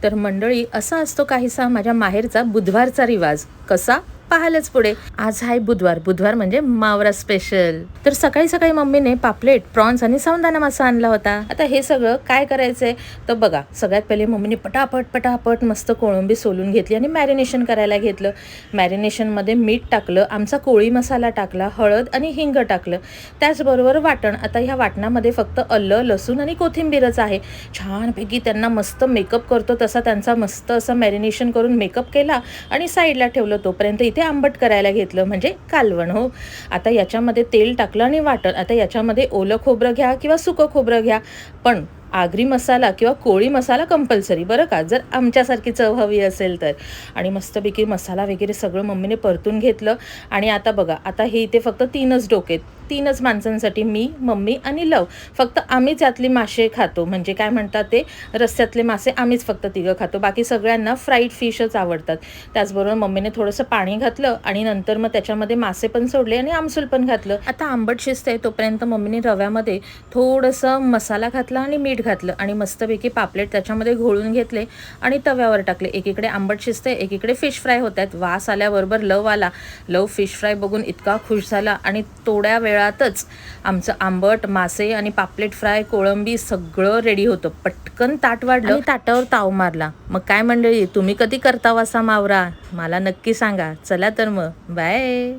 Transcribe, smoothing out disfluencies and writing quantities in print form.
तर मंडळी असा असतो काहीसा माझ्या माहेरचा बुधवारचा रिवाज. कसा पाहायलाच पुढे. आज आहे बुधवार म्हणजे मावरा स्पेशल. तर सकाळी सकाळी मम्मीने पापलेट, प्रॉन्स आणि सावंदाणा मासा आणला होता. आता हे सगळं काय करायचंय तर बघा, सगळ्यात पहिले मम्मीने पटापट मस्त कोळंबी सोलून घेतली आणि मॅरिनेशन करायला घेतलं. मॅरिनेशनमध्ये मीठ टाकलं, आमचा कोळी मसाला टाकला, हळद आणि हिंग टाकलं, त्याचबरोबर वाटण. आता ह्या वाटणामध्ये फक्त आलं, लसूण आणि कोथिंबीरच आहे. छानपैकी त्यांना मस्त मेकअप करतो तसा त्यांचा मस्त असं मॅरिनेशन करून मेकअप केला आणि साईडला ठेवलं. तोपर्यंत इथे आंबट करायला घेतलं, म्हणजे कालवण. हो, आता याच्यामध्ये तेल टाकलं आणि वाटण. आता याच्यामध्ये ओलं खोबरं घ्या किंवा सुकं खोबरं घ्या, पण आगरी मसाला किंवा कोळी मसाला कंपल्सरी बरं का, जर आमच्यासारखी चव हवी असेल तर. आणि मस्तपैकी मसाला वगैरे सगळं मम्मीने परतून घेतलं. आणि आता बघा, आता हे इथे फक्त 3च डोके, 3च माणसांसाठी, मी, मम्मी आणि लव. फक्त आम्हीच यातले मासे खातो, म्हणजे काय म्हणतात ते रस्स्यातले मासे आम्हीच फक्त 3 खातो. बाकी सगळ्यांना फ्राईड फिशच आवडतात. त्याचबरोबर मम्मीने थोडंसं पाणी घातलं आणि नंतर मग त्याच्यामध्ये मासे पण सोडले आणि आमसूल पण घातलं. आता आंबट शिजते तोपर्यंत मम्मीने रव्यामध्ये थोडंसं मसाला घातला आणि मीठ घातलं आणि मस्तपैकी पापलेट त्याच्यामध्ये घोळून घेतले आणि तव्यावर टाकले. एकीकडे आंबट शिजते, एकीकडे फिश फ्राय होत आहेत. वास आल्याबरोबर लव आला. लव फिश फ्राय बघून इतका खुश झाला आणि थोड्या वेळातच आमचं आंबट, मासे आणि पापलेट फ्राय, कोळंबी सगळं रेडी होतं. पटकन ताट वाढलं आणि ताटावर ताव मारला. मग काय मंडळी, तुम्ही कधी करता असा मावरा? मला नक्की सांगा. चला तर मग बाय.